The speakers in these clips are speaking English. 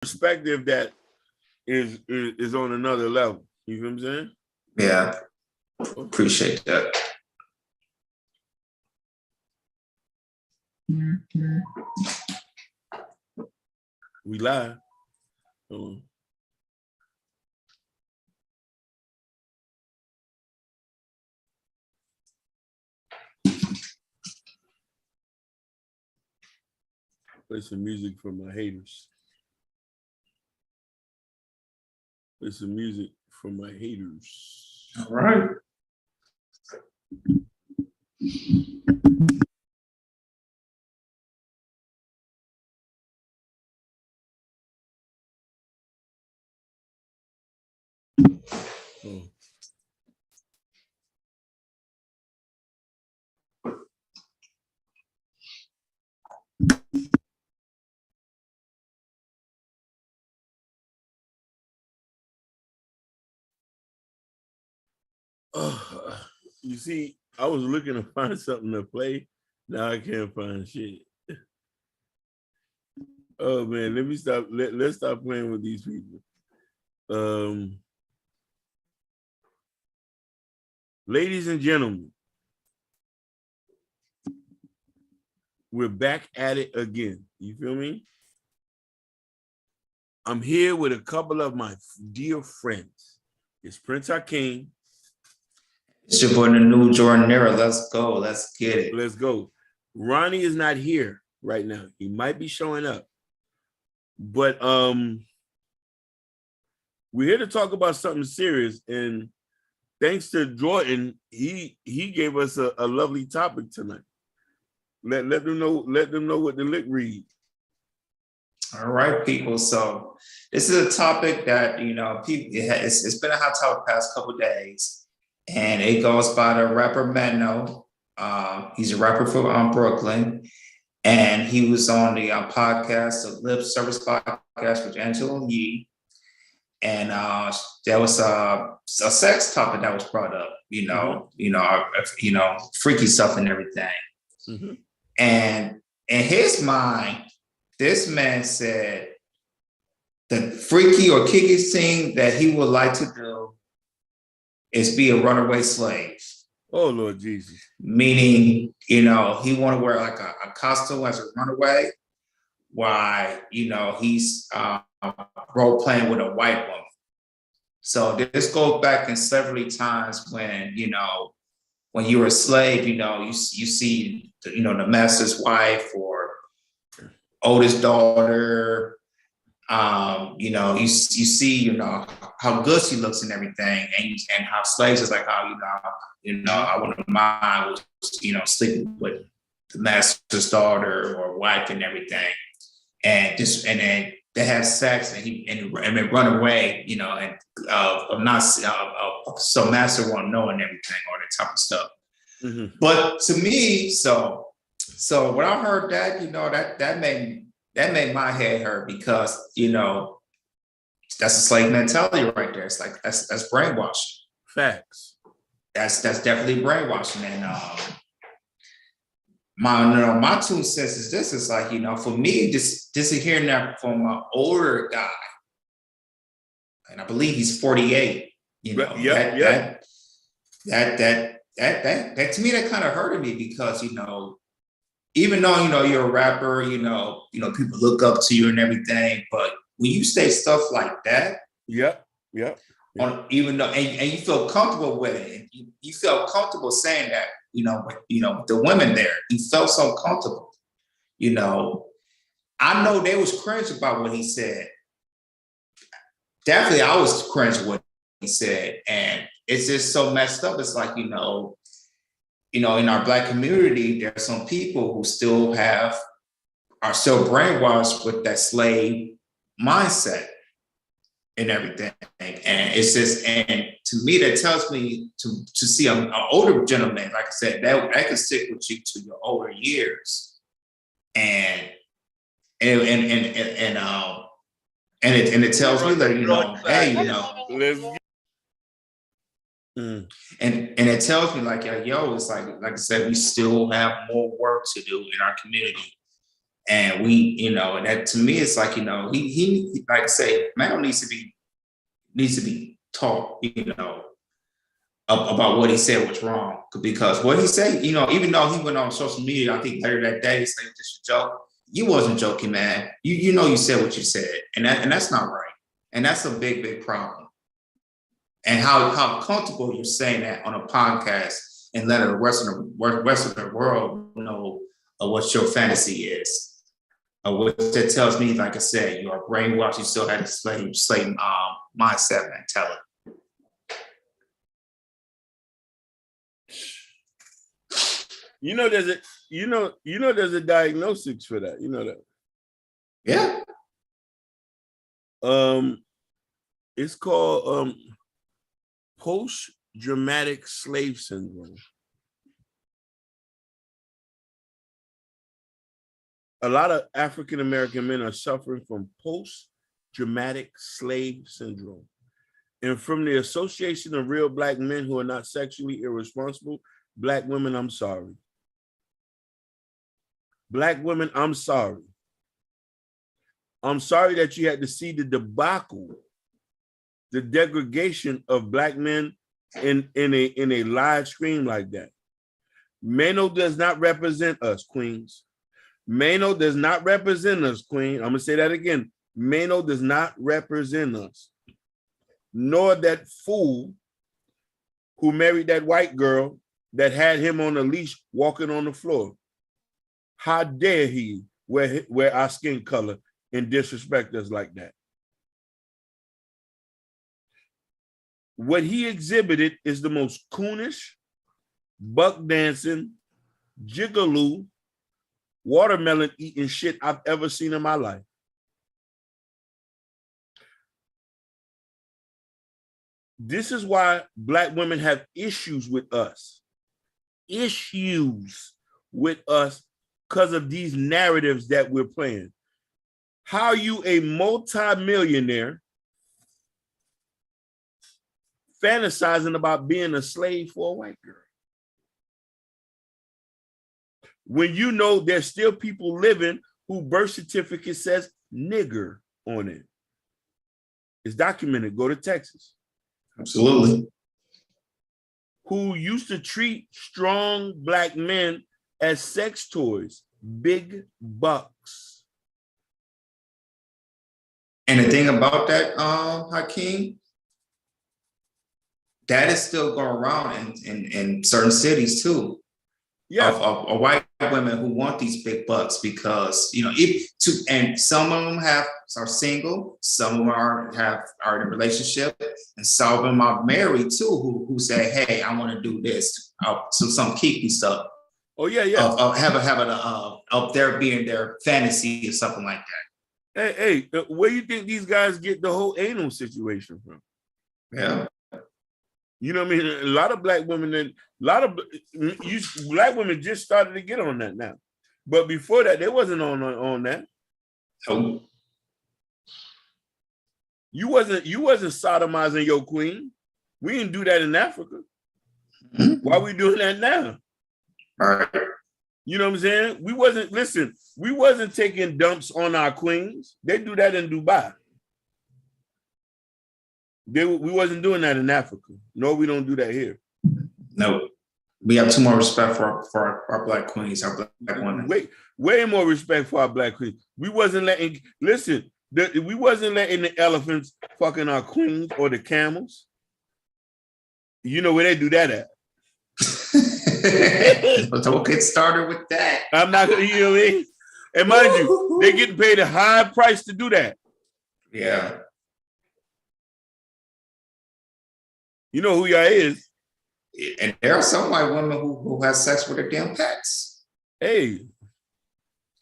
perspective that is on another level. You feel what I'm saying? Yeah, appreciate that. We live. Play some music for my haters. Play some music for my haters. All right. Oh. You see, I was looking to find something to play. Now I can't find shit. Oh man, let me stop. Let's stop playing with these people. Ladies and gentlemen, we're back at it again. You feel me? I'm here with a couple of my dear friends. It's Prince Hakeem. It's your boy, the new Jordan era. Let's go. Let's get it. Let's go. Ronnie is not here right now. He might be showing up. But we're here to talk about something serious. And thanks to Jordan, he gave us a lovely topic tonight. Let them know what the lick read. All right, people. So this is a topic that, people, it's been a hot topic the past couple of days, and it goes by the rapper Mano. He's a rapper from Brooklyn, and he was on the podcast, the Lip Service podcast with Angela Yee, and there was a sex topic that was brought up. Freaky stuff and everything. Mm-hmm. And in his mind, this man said the freaky or kicky thing that he would like to do is be a runaway slave. Oh, Lord Jesus. Meaning, he want to wear like a costume as a runaway while, he's role playing with a white woman. So this goes back in several times when, when you were a slave, you see, the master's wife or oldest daughter, you see, how good she looks and everything, and how slaves is like how, I wouldn't mind was, sleeping with the master's daughter or wife and everything, and then they have sex and then run away, and so master won't know and everything, all that type of stuff. Mm-hmm. But to me, so when I heard that, that made my head hurt because, that's a slave mentality right there. It's like, that's brainwashing. Facts. That's definitely brainwashing. And my 2 cents is this, is like, for me, just hearing that from an older guy, and I believe he's 48, that to me, that kind of hurted me because, even though, you're a rapper, people look up to you and everything, but when you say stuff like that, even though, and you feel comfortable with it, you feel comfortable saying that, with the women there, you felt so comfortable, I know they was cringe about what he said. Definitely, I was cringe with what he said, and it's just so messed up. It's like, in our Black community, there are some people who still are still brainwashed with that slave mindset and everything. And it's just, and to me, that tells me to see an older gentleman, like I said, that can stick with you to your older years. And it tells me that, hey, and it tells me like, it's like I said, we still have more work to do in our community. And we, and that to me, it's like, he like I say, Mano needs to be taught, about what he said was wrong. Because what he said, even though he went on social media, I think later that day, saying this a joke, you wasn't joking, man. You said what you said, and that's not right. And that's a big, big problem. And how comfortable you're saying that on a podcast and let the rest of the world know what your fantasy is. What that tells me, like I said, you are brainwashed. You still had a slave mindset mentality. There's a diagnosis for that. You know that. Yeah. It's called post-traumatic slave syndrome. A lot of African American men are suffering from post-traumatic slave syndrome. And from the Association of Real Black Men Who Are Not Sexually Irresponsible, Black women, I'm sorry. Black women, I'm sorry. I'm sorry that you had to see the debacle, the degradation of Black men in a live stream like that. Mano does not represent us, queens. Mano does not represent us, queen. I'm going to say that again. Mano does not represent us. Nor that fool who married that white girl that had him on a leash walking on the floor. How dare he wear our skin color and disrespect us like that? What he exhibited is the most coonish, buck dancing, jigaloo, watermelon eating shit I've ever seen in my life. This is why Black women have issues with us. Issues with us because of these narratives that we're playing. How are you a multi-millionaire fantasizing about being a slave for a white girl? When you know there's still people living who birth certificate says nigger on it. It's documented. Go to Texas. Absolutely. Who used to treat strong Black men as sex toys, big bucks. And the thing about that, Hakeem, that is still going around in certain cities too. Yeah, of white women who want these big bucks because and some of them are single, some of them are in a relationship, and some of them are married too who say, hey, I want to do this, some kinky stuff. Oh yeah. Having up there being their fantasy or something like that. Hey, where do you think these guys get the whole anal situation from? Yeah. You know what I mean? A lot of Black women Black women just started to get on that now. But before that, they wasn't on that. No. You wasn't sodomizing your queen. We didn't do that in Africa. Mm-hmm. Why are we doing that now? All right. You know what I'm saying? We wasn't taking dumps on our queens. They do that in Dubai. We wasn't doing that in Africa. No, we don't do that here. No. We have too much respect for our Black queens, our Black women. Way more respect for our Black queens. We wasn't letting the elephants fucking our queens or the camels. You know where they do that at? Don't get started with that. I'm not gonna, you know what I mean? And mind you, they getting paid a high price to do that. Yeah. You know who y'all is. And there are some white women who have sex with their damn pets. Hey,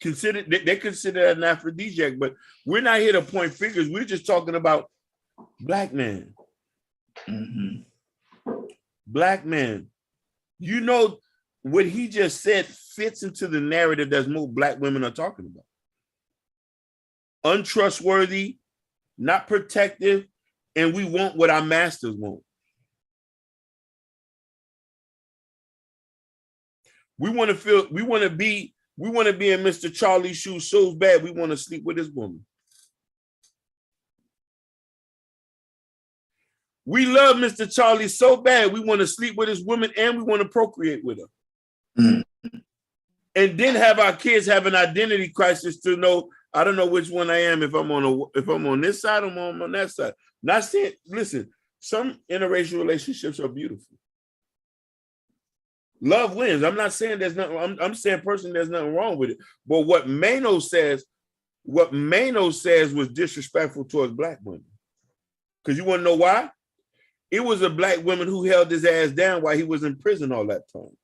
they consider that an aphrodisiac, but we're not here to point fingers. We're just talking about Black men. Mm-hmm. Black men. You know what he just said fits into the narrative that most Black women are talking about. Untrustworthy, not protective, and we want what our masters want. We want to be We want to be in Mr. Charlie's shoes so bad we want to sleep with this woman. We love Mr. Charlie so bad we want to sleep with his woman and we want to procreate with her. Mm. And then have our kids have an identity crisis to know, I don't know which one I am, if I'm on this side or I'm on that side. Not saying, listen, some interracial relationships are beautiful. Love wins. I'm not saying there's nothing, I'm saying personally there's nothing wrong with it. But what Mano says was disrespectful towards Black women. Because you want to know why? It was a Black woman who held his ass down while he was in prison all that time.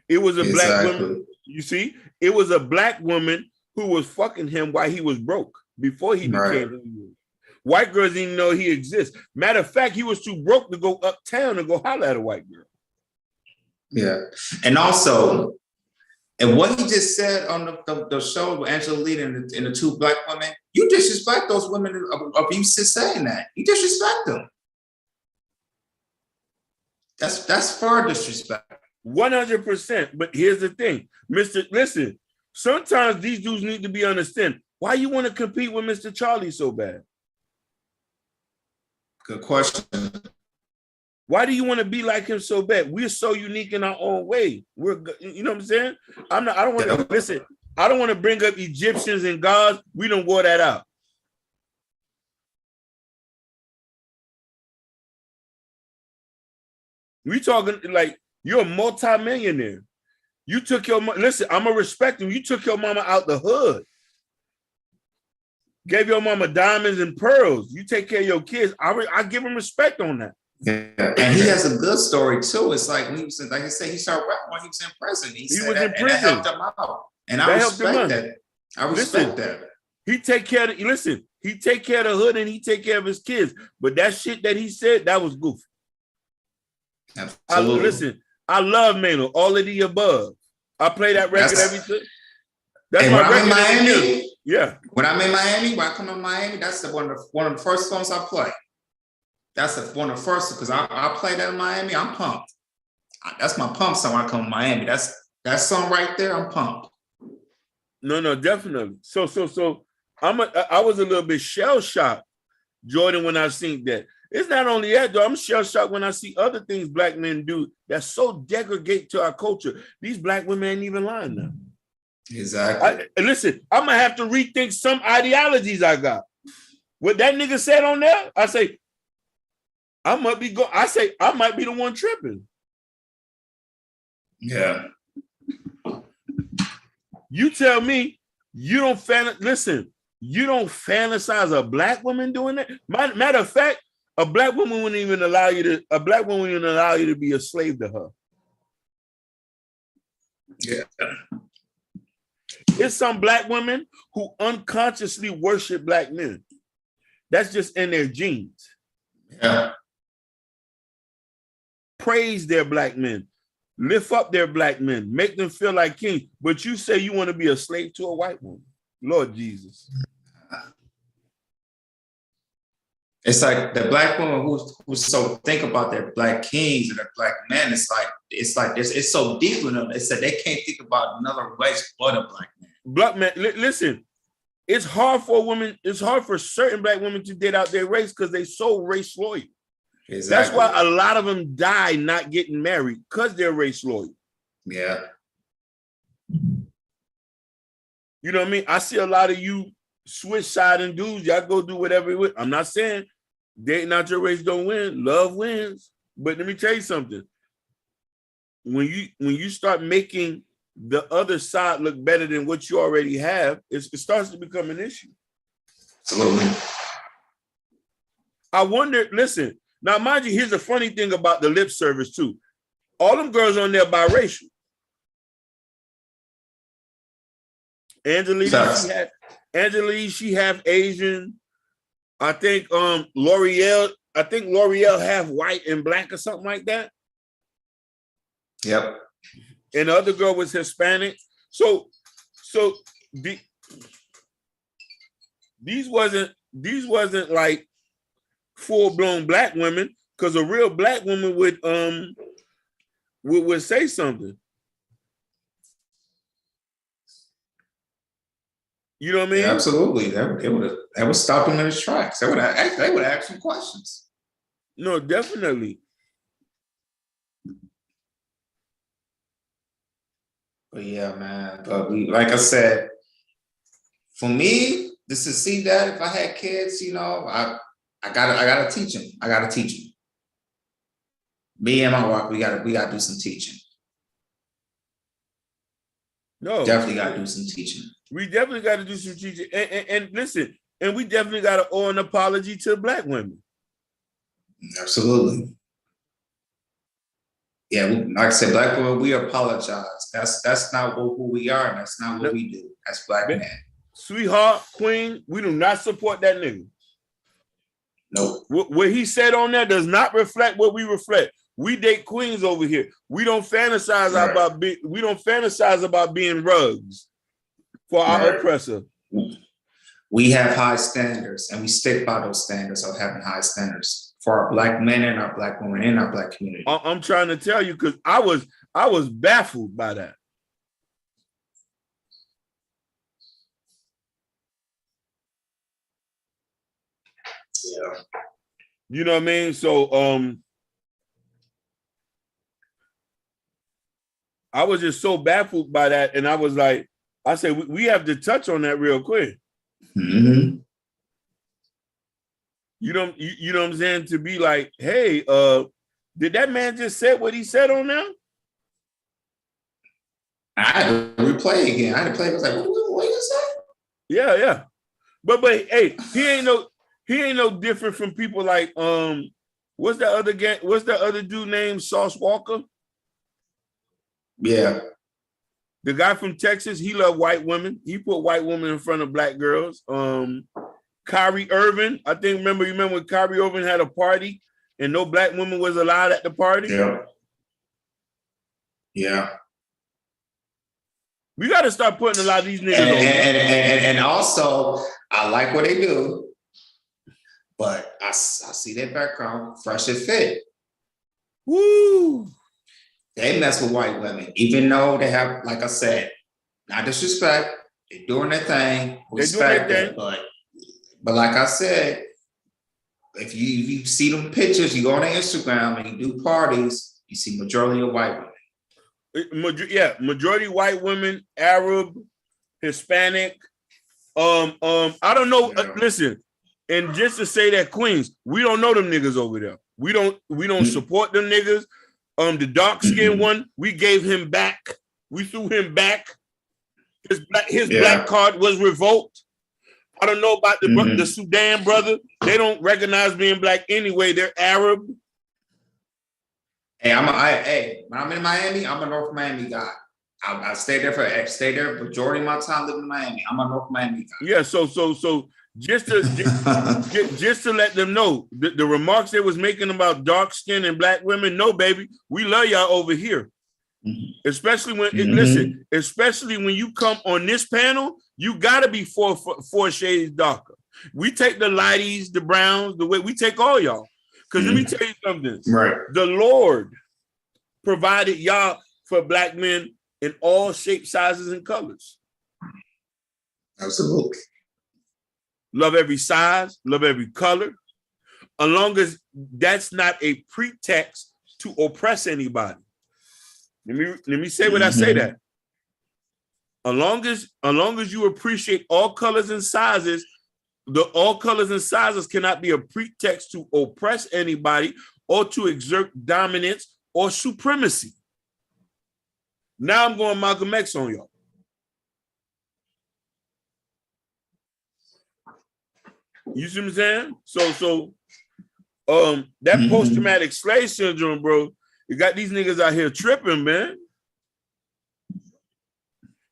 It was a Black woman, you see, it was a Black woman who was fucking him while he was broke, before he became who he was. White girls didn't even know he exists. Matter of fact, he was too broke to go uptown and go holler at a white girl. Yeah. And also, and what he just said on the show with Angela Lee and the two Black women, you disrespect those women of you saying that. You disrespect them. That's far disrespect. 100%. But here's the thing, listen, sometimes these dudes need to be understand. Why you want to compete with Mr. Charlie so bad? Good question. Why do you want to be like him so bad? We're so unique in our own way. You know what I'm saying? I don't want to listen. I don't want to bring up Egyptians and gods. We don't wore that out. We talking like you're a multi-millionaire. You took your listen. I'm gonna respect him. You took your mama out the hood. Gave your mama diamonds and pearls. You take care of your kids. I give him respect on that. Yeah, and he has a good story too. It's like when he was, like I said, he started rapping when he was in prison. He was in prison, and that helped him out. And I respect that. I respect that. He take care of. Listen, he take care of the hood and he take care of his kids. But that shit that he said, that was goofy. Absolutely. I love Mano. All of the above. I play that record every time. That's and my when record. I'm in Miami, yeah. When I'm in Miami, when I come to Miami, that's one of the first songs I play. That's one of the first, because I play that in Miami. I'm pumped. That's my pump song when I come to Miami. That's that song right there. I'm pumped. No, definitely. So I was a little bit shell shocked, Jordan, when I seen that. It's not only that though. I'm shell shocked when I see other things Black men do that's so degrade to our culture. These Black women ain't even lying now. Exactly. Listen, I'm gonna have to rethink some ideologies I got. What that nigga said on there, I say, I might be the one tripping. Yeah. You tell me you don't you don't fantasize a Black woman doing that. Matter of fact, a Black woman wouldn't even allow you to be a slave to her. Yeah. There's some Black women who unconsciously worship Black men. That's just in their genes. Yeah. Praise their Black men, lift up their Black men, make them feel like kings. But you say you want to be a slave to a white woman. Lord Jesus. It's like the Black woman who so think about their Black kings and their Black men. It's so deep in them. It's that they can't think about another race but a Black man. Black man, listen. It's hard for women. It's hard for certain Black women to get out their race because they so race loyal. Exactly. That's why a lot of them die not getting married because they're race loyal. Yeah. You know what I mean? I see a lot of you switch side and dudes. Y'all go do whatever. I'm not saying dating out your race don't win. Love wins. But let me tell you something. When you start making the other side look better than what you already have, it starts to become an issue. Absolutely. I wonder, listen, now mind you, here's the funny thing about the lip service too. All them girls on there biracial. Angela, she half Asian. I think L'Oreal half white and Black or something like that. Yep. And the other girl was Hispanic. So these wasn't like full-blown Black women, because a real Black woman would say something. You know what I Yeah, mean? absolutely. That would stop him in his tracks. They would ask some questions. No, definitely. But yeah, man. But like I said, for me, just to see that if I had kids, I gotta teach them. I gotta teach them. Me and my wife, we gotta do some teaching. No, Definitely gotta do some teaching. We definitely got to do some teaching. And listen, and we definitely got to owe an apology to Black women. Absolutely. Yeah, like I said, Black women, we apologize. That's not who we are, and that's not what we do as Black men. Sweetheart, Queen, we do not support that nigga. Nope. What he said on there does not reflect what we reflect. We date queens over here. We don't fantasize about being rugs for our oppressor. We have high standards, and we stick by those standards of having high standards for our Black men and our Black women in our Black community. I'm trying to tell you, because I was baffled by that. Yeah. You know what I mean? So I was just so baffled by that, and I said we have to touch on that real quick. Mm-hmm. You know what I'm saying? To be like, hey, did that man just say what he said on there? I had to replay again. I had to play. I was like, what you say? Yeah. But hey, he ain't no different from people like what's that other dude named Sauce Walker? Yeah. The guy from Texas, he loved white women. He put white women in front of Black girls. Kyrie Irving, I think you remember when Kyrie Irving had a party and no Black woman was allowed at the party? Yeah. We got to start putting a lot of these niggas on. And also, I like what they do, but I see their background, fresh and fit. Woo! They mess with white women, even though they have, like I said, not disrespect. They're doing their thing. Respect it, but like I said, if you see them pictures, you go on their Instagram and you do parties, you see majority of white women. Majority white women, Arab, Hispanic. I don't know. Listen, and just to say that, Queens, we don't know them niggas over there. We don't support them niggas. The dark skinned one, we gave him back. We threw him back. His black card was revoked. I don't know about the Sudan brother. They don't recognize being Black anyway. They're Arab. Hey, when I'm in Miami, I'm a North Miami guy. I stay there majority of my time living in Miami. I'm a North Miami guy. Yeah, so just to let them know the remarks they was making about dark skin and Black women. No, baby, we love y'all over here. Especially when especially when you come on this panel, you gotta be four shades darker. We take the lighties, the browns, the way we take all y'all. Because let me tell you something. Right. The Lord provided y'all for Black men in all shapes, sizes, and colors. Absolutely. Love every size, love every color. As long as that's not a pretext to oppress anybody. Let me say what I say that. As long as you appreciate all colors and sizes, all colors and sizes cannot be a pretext to oppress anybody or to exert dominance or supremacy. Now I'm going Malcolm X on y'all. You see what I'm saying? So that post-traumatic slave syndrome, bro, you got these niggas out here tripping, man.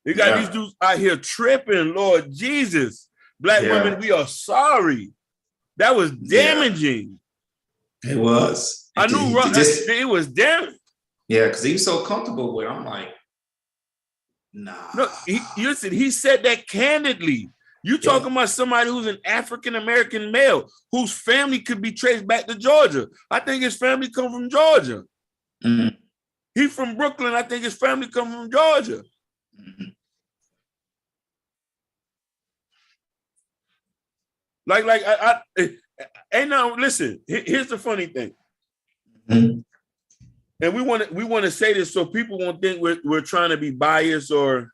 You got these dudes out here tripping, Lord Jesus. Black women, we are sorry. That was damaging. It was. I knew it was damaging. Yeah, because he was so comfortable with it. I'm like, nah. No, he said that candidly. You talking about somebody who's an African-American male whose family could be traced back to Georgia. I think his family come from Georgia. He from Brooklyn. I think his family come from Georgia. And now listen. Here's the funny thing, Mhm. and we want to say this so people won't think we're trying to be biased or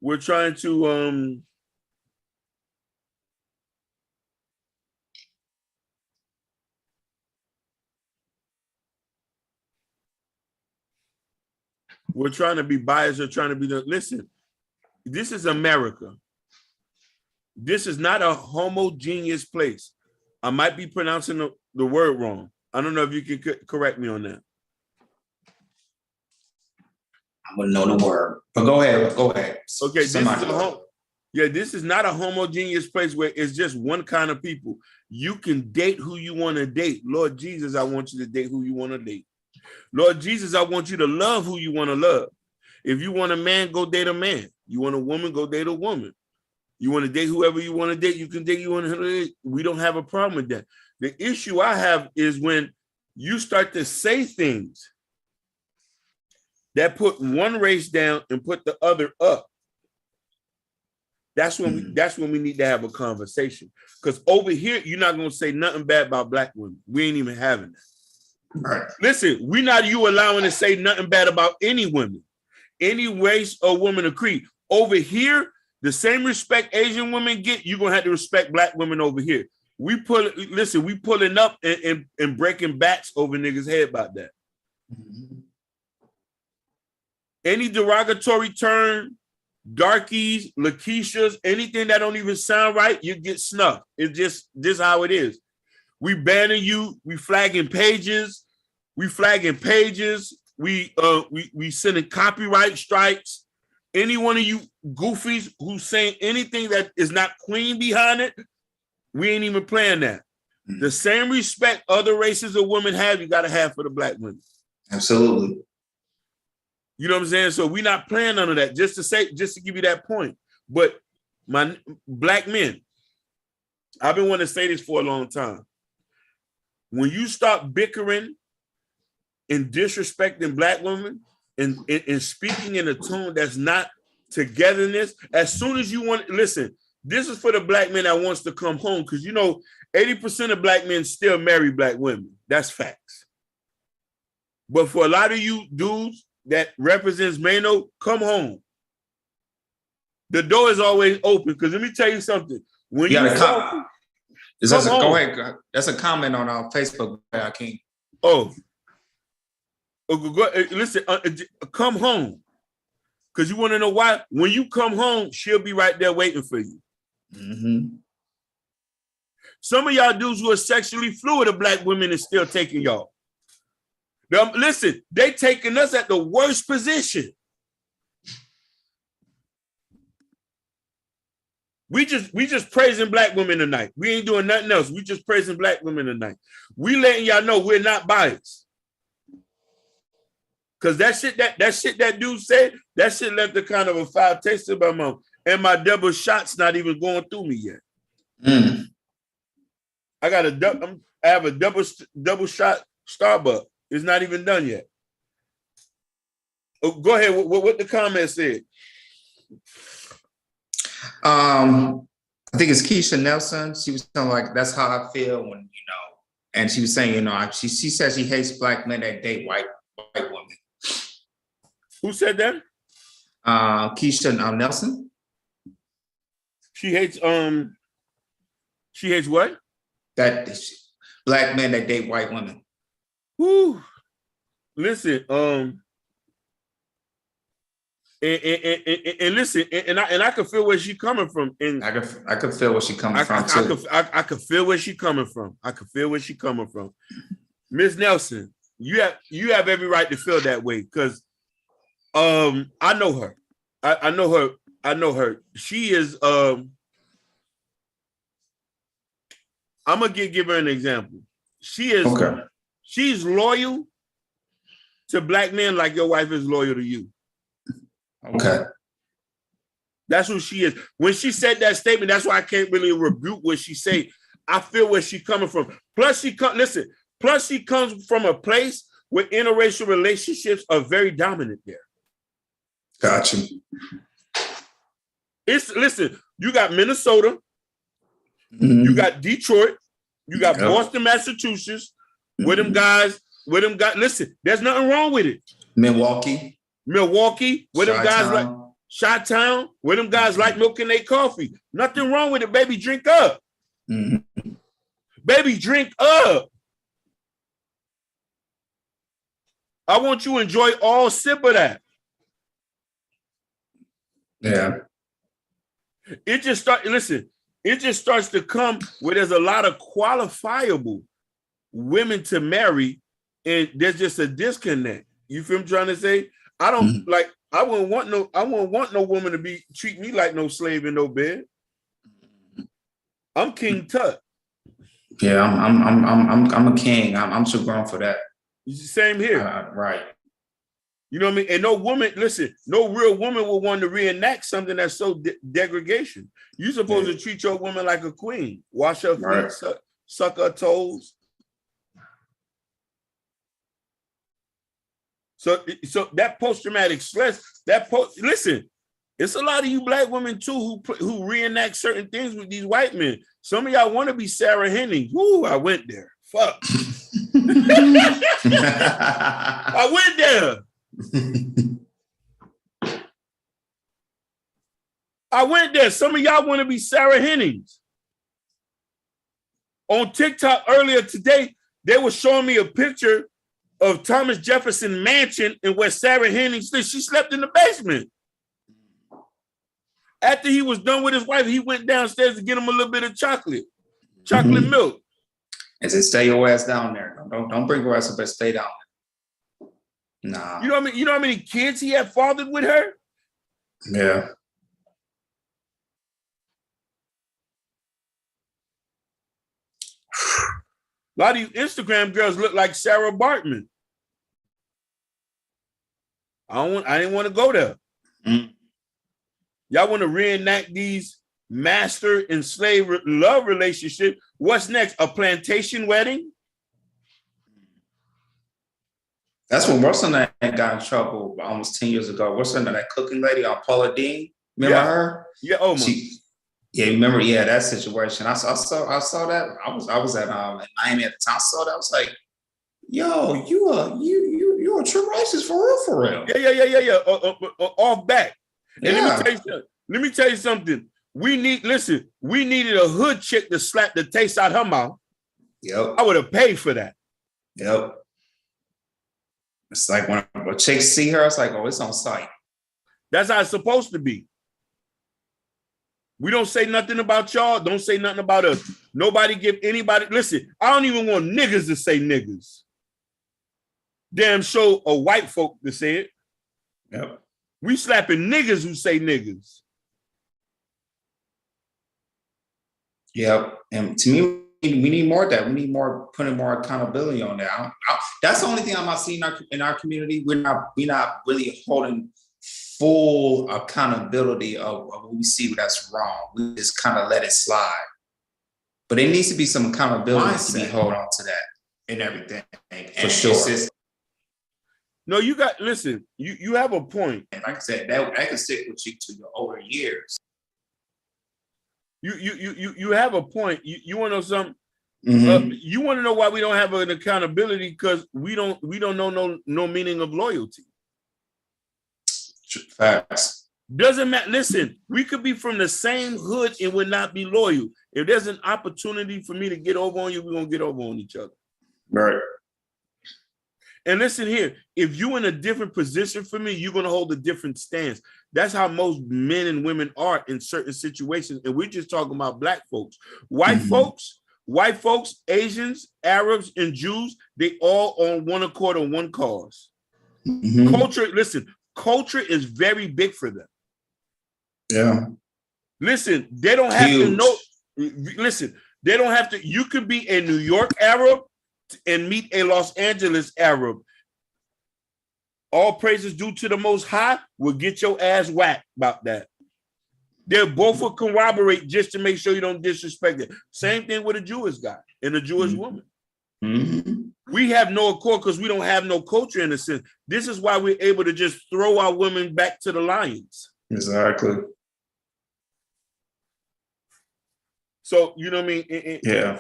we're trying to we're trying to be biased or trying to be listen. This is America. This is not a homogeneous place. I might be pronouncing the word wrong. I don't know if you can correct me on that. I wouldn't know the word, but go ahead. Okay, this is not a homogeneous place where it's just one kind of people. You can date who you want to date. Lord Jesus, I want you to date who you want to date. Lord Jesus, I want you to love who you want to love. If you want a man, go date a man. You want a woman, go date a woman. You want to date whoever you want to date, you can date you want to date. We don't have a problem with that. The issue I have is when you start to say things that put one race down and put the other up. That's when we need to have a conversation. Because over here, you're not going to say nothing bad about black women. We ain't even having that. Right. Listen, we're not you allowing to say nothing bad about any women, any race or woman or creed. Over here, the same respect Asian women get, you're gonna have to respect black women over here. We pulling up and breaking backs over niggas' head about that. Mm-hmm. Any derogatory term, darkies, Lakeishas, anything that don't even sound right, you get snuffed. It's just this how it is. We banning you, we flagging pages, we sending copyright strikes. Any one of you goofies who's saying anything that is not clean behind it, we ain't even playing that. Mm-hmm. The same respect other races of women have, you got to have for the black women. Absolutely. You know what I'm saying? So we're not playing none of that. Just to give you that point. But my black men, I've been wanting to say this for a long time. When you start bickering and disrespecting black women, and speaking in a tone that's not togetherness, as soon as you want, listen, this is for the black man that wants to come home, because 80% of black men still marry black women. That's facts. But for a lot of you dudes that represents Mano, come home. The door is always open, because let me tell you something. When you go ahead. That's a comment on our Facebook, King. Listen, come home. Because you want to know why? When you come home, she'll be right there waiting for you. Mm-hmm. Some of y'all dudes who are sexually fluid of black women is still taking y'all. Now, listen, they taking us at the worst position. We just praising black women tonight. We ain't doing nothing else. We just praising black women tonight. We letting y'all know we're not biased. Because that shit that dude said, that shit left a kind of a foul taste in my mouth. And my double shot's not even going through me yet. Mm. I have a double shot Starbucks. It's not even done yet. Oh, go ahead. What the comment said? I think it's Keisha Nelson. She was telling like, that's how I feel when, and she was saying, she says she hates black men that date white women. Who said that? Keisha Nelson. She hates what? That black men that date white women. Woo. Listen, and listen, and I can feel where she's coming from. And I could feel where she's coming from too. I could feel where she's coming from. Miss Nelson, you have every right to feel that way, because I know her. I know her. She is I'm gonna give her an example. She's loyal to black men like your wife is loyal to you. Okay. That's who she is. When she said that statement, that's why I can't really rebuke what she said. I feel where she's coming from. Plus she comes from a place where interracial relationships are very dominant there. Gotcha. Listen, you got Minnesota, You got Detroit, you got Boston, Massachusetts, where them guys, listen, there's nothing wrong with it. Milwaukee, where them guys like Chi-Town, where them guys like milking their coffee. Nothing wrong with it, baby. Drink up. Baby, drink up. I want you to enjoy all sip of that. Yeah. It just starts to come where there's a lot of qualifiable women to marry, and there's just a disconnect. You feel I'm trying to say? I don't like. I wouldn't want no woman to treat me like no slave in no bed. I'm King Tut. Yeah, I'm a king. I'm too grown for that. Same here. Right. You know what I mean? And no woman, listen, no real woman will want to reenact something that's so degradation. You're supposed to treat your woman like a queen. Wash her feet, suck her toes. So that post-traumatic stress, listen, it's a lot of you black women too who reenact certain things with these white men. Some of y'all want to be Sarah Henning. Woo, I went there. Fuck. I went there. I went there. Some of y'all want to be Sarah Hennings. On TikTok earlier today, they were showing me a picture of Thomas Jefferson Mansion and where Sarah Hennings lived. She slept in the basement. After he was done with his wife, he went downstairs to get him a little bit of chocolate milk. And say, stay your ass down there. Don't bring your ass up, but stay down there. Nah. You know what I mean? You know how many kids he had fathered with her? Yeah. A lot of you Instagram girls look like Sarah Bartman. I didn't want to go there. Y'all want to reenact these master and slave love relationship. What's next? A plantation wedding? That's when what's her name got in trouble almost 10 years ago. What's her name? That cooking lady on Paula Dean. Remember her? Yeah. Oh my. Remember? Yeah, that situation. I saw that. I was at Miami at the time. I saw that. I was like, yo, you're a true racist for real. Yeah. Off back. And let me tell you something. We needed a hood chick to slap the taste out her mouth. Yep. I would have paid for that. Yep. It's like when chicks see her, it's like, oh, it's on sight. That's how it's supposed to be. We don't say nothing about y'all. Don't say nothing about us. Nobody give anybody. Listen, I don't even want niggas to say niggas. Damn show a white folk to say it. Yep. We slapping niggas who say niggas. Yep. And to me, we need more of that. We need more putting more accountability on that. That's the only thing I'm not seeing in our community. We're not really holding full accountability of what we see that's wrong. We just kind of let it slide. But there needs to be some accountability to be held on to that and everything. For sure. No, you have a point. And like I said, that can stick with you to your older years. You have a point. You want to know something? You want to know why we don't have an accountability? Because we don't know no meaning of loyalty. Facts. Doesn't matter. Listen, we could be from the same hood and would not be loyal. If there's an opportunity for me to get over on you, we're gonna get over on each other. Right. And listen here, if you're in a different position for me, you're going to hold a different stance. That's how most men and women are in certain situations. And we're just talking about black folks. White folks, Asians, Arabs, and Jews, they all on one accord on one cause. Culture is very big for them. Yeah. Listen, they don't have to know. Listen, they don't have to. You could be a New York Arab and meet a Los Angeles Arab. All praises due to the Most High will get your ass whacked about that. They'll both will corroborate just to make sure you don't disrespect it. Same thing with a Jewish guy and a Jewish woman. We have no accord because we don't have no culture in a sense. This is why we're able to just throw our women back to the lions. Exactly. So you know what I mean? Yeah.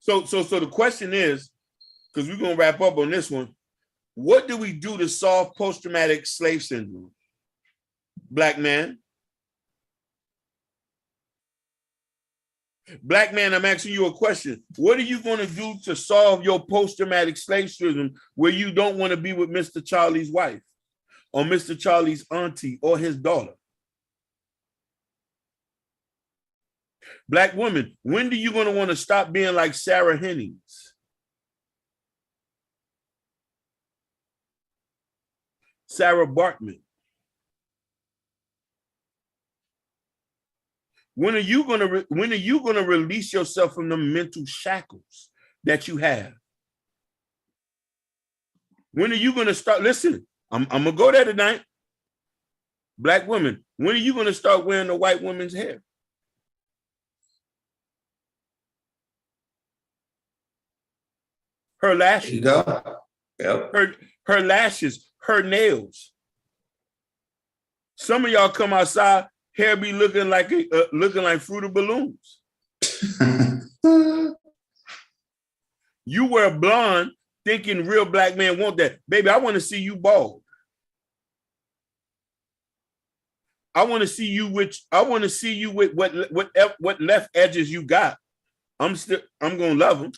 So the question is, because we're gonna wrap up on this one. What do we do to solve post-traumatic slave syndrome? Black man. Black man, I'm asking you a question. What are you going to do to solve your post-traumatic slave syndrome where you don't want to be with Mr. Charlie's wife or Mr. Charlie's auntie or his daughter? Black women, when do you going to want to stop being like Sarah Hennings? Sarah Bartman. When are you going to release yourself from the mental shackles that you have? When are you going to start? Listen, I'm going to go there tonight. Black women, when are you going to start wearing the white woman's hair? Her lashes. There you go. Yep. Her lashes, her nails. Some of y'all come outside, hair be looking like fruity balloons. You wear blonde, thinking real black men want that. Baby, I want to see you bald. I want to see you with what left edges you got. I'm gonna love them.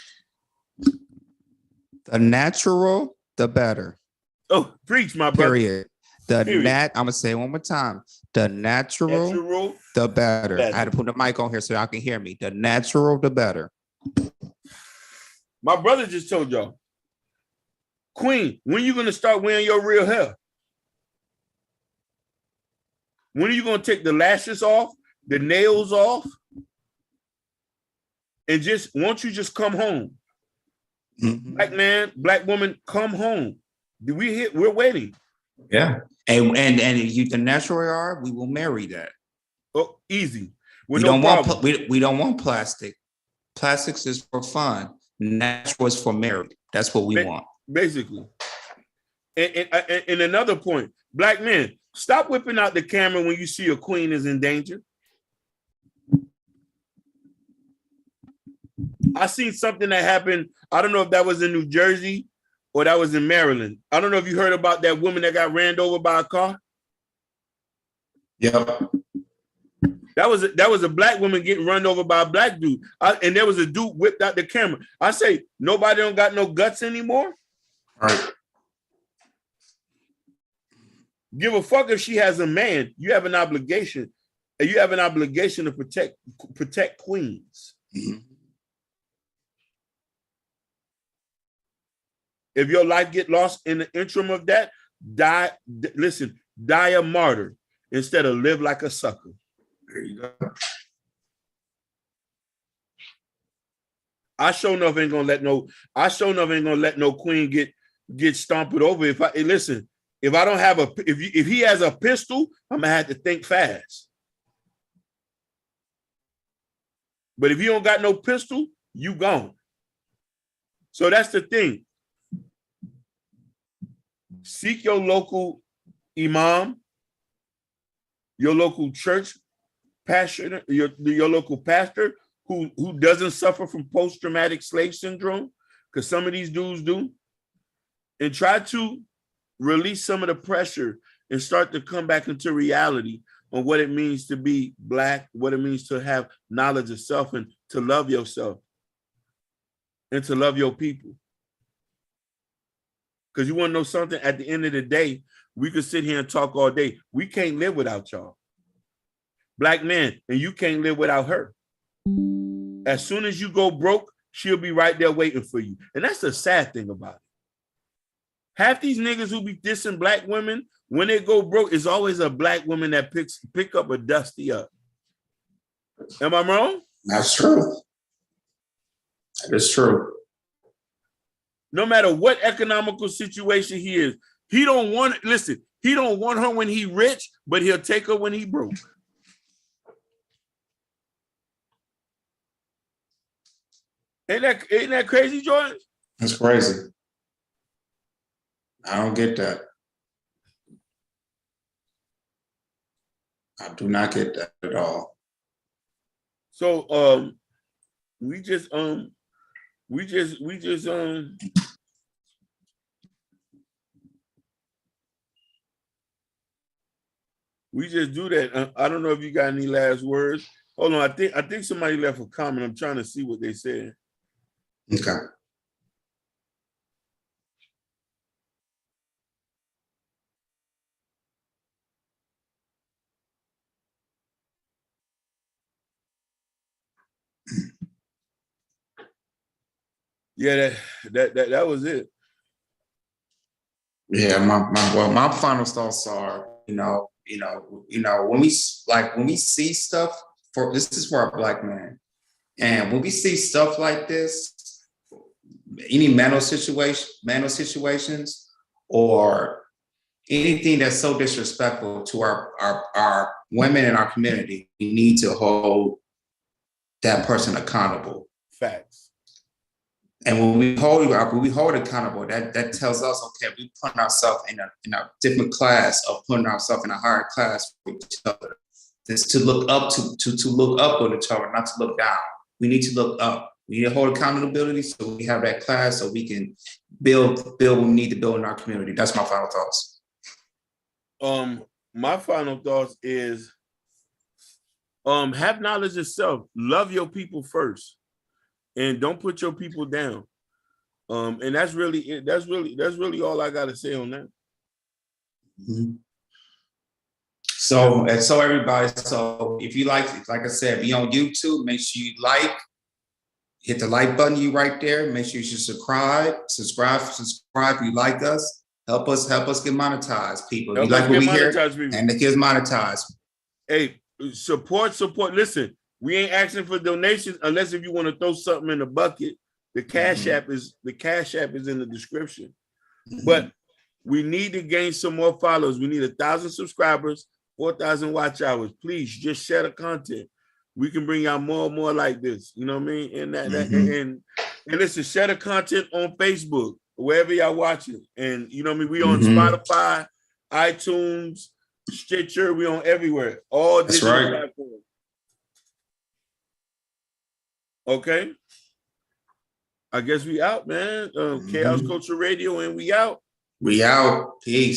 The natural, the better. Oh, preach, my brother. Period. I'm gonna say it one more time. The natural, the better. I had to put the mic on here so y'all can hear me. The natural, the better. My brother just told y'all. Queen, when you gonna start wearing your real hair? When are you gonna take the lashes off, the nails off, and won't you just come home? Mm-hmm. Black man, black woman, come home. We're waiting. Yeah. And you the natural are, we will marry that. Oh, easy. We don't want plastic. Plastics is for fun. Natural is for marriage. That's what we want. Basically. And another point, black men, stop whipping out the camera when you see a queen is in danger. I seen something that happened. I don't know if that was in New Jersey or that was in Maryland. I don't know if you heard about that woman that got ran over by a car. Yep. That was a black woman getting run over by a black dude. And there was a dude whipped out the camera. I say, nobody don't got no guts anymore. All right. Give a fuck if she has a man. You have an obligation. And you have an obligation to protect queens. Mm-hmm. If your life get lost in the interim of that, die a martyr instead of live like a sucker. There you go. I sure enough ain't gonna let no queen get stomped over. If I don't have if he has a pistol, I'm gonna have to think fast. But if you don't got no pistol, you gone. So that's the thing. Seek your local imam, your local church pastor, your local pastor who doesn't suffer from post-traumatic slave syndrome, because some of these dudes do, and try to release some of the pressure and start to come back into reality on what it means to be black, what it means to have knowledge of self and to love yourself and to love your people. Because you want to know something? At the end of the day, we could sit here and talk all day. We can't live without y'all. Black men, and you can't live without her. As soon as you go broke, she'll be right there waiting for you. And that's the sad thing about it. Half these niggas who be dissing black women, when they go broke, it's always a black woman that pick up a dusty up. Am I wrong? That's true. That is true. No matter what economical situation he is, he don't want her when he rich, but he'll take her when he broke. Ain't that crazy, Jordan? That's crazy. I don't get that. I do not get that at all. So we just do that. I don't know if you got any last words. Hold on, I think somebody left a comment. I'm trying to see what they said. Okay. Yeah, that was it. Yeah, my final thoughts are, when we see stuff this is for a Black man, and when we see stuff like this, any mental situations, or anything that's so disrespectful to our women in our community, we need to hold that person accountable. Facts. And when we hold accountable, that tells us, okay, we put ourselves in a different class of putting ourselves in a higher class with each other. It's to look up to look up with each other, not to look down. We need to look up. We need to hold accountability so we have that class so we can build what we need to build in our community. That's my final thoughts. My final thoughts is have knowledge of self. Love your people first. And don't put your people down. And that's really it. That's really all I gotta say on that. Mm-hmm. So everybody, so if you like I said, be on YouTube, make sure you hit the like button right there. Make sure you subscribe if you like us. Help us get monetized, people. You like what we hear? And the kids monetized. Hey, support. Listen, we ain't asking for donations unless if you want to throw something in the bucket. The Cash App is in the description. Mm-hmm. But we need to gain some more followers. We need 1,000 subscribers, 4,000 watch hours. Please just share the content. We can bring out more and more like this. You know what I mean? And and listen, share the content on Facebook, wherever y'all watching. And you know what I mean? We on Spotify, iTunes, Stitcher, we on everywhere. All digital platforms. Okay. I guess we out, man. Chaos Culture Radio, and we out. We out. Peace.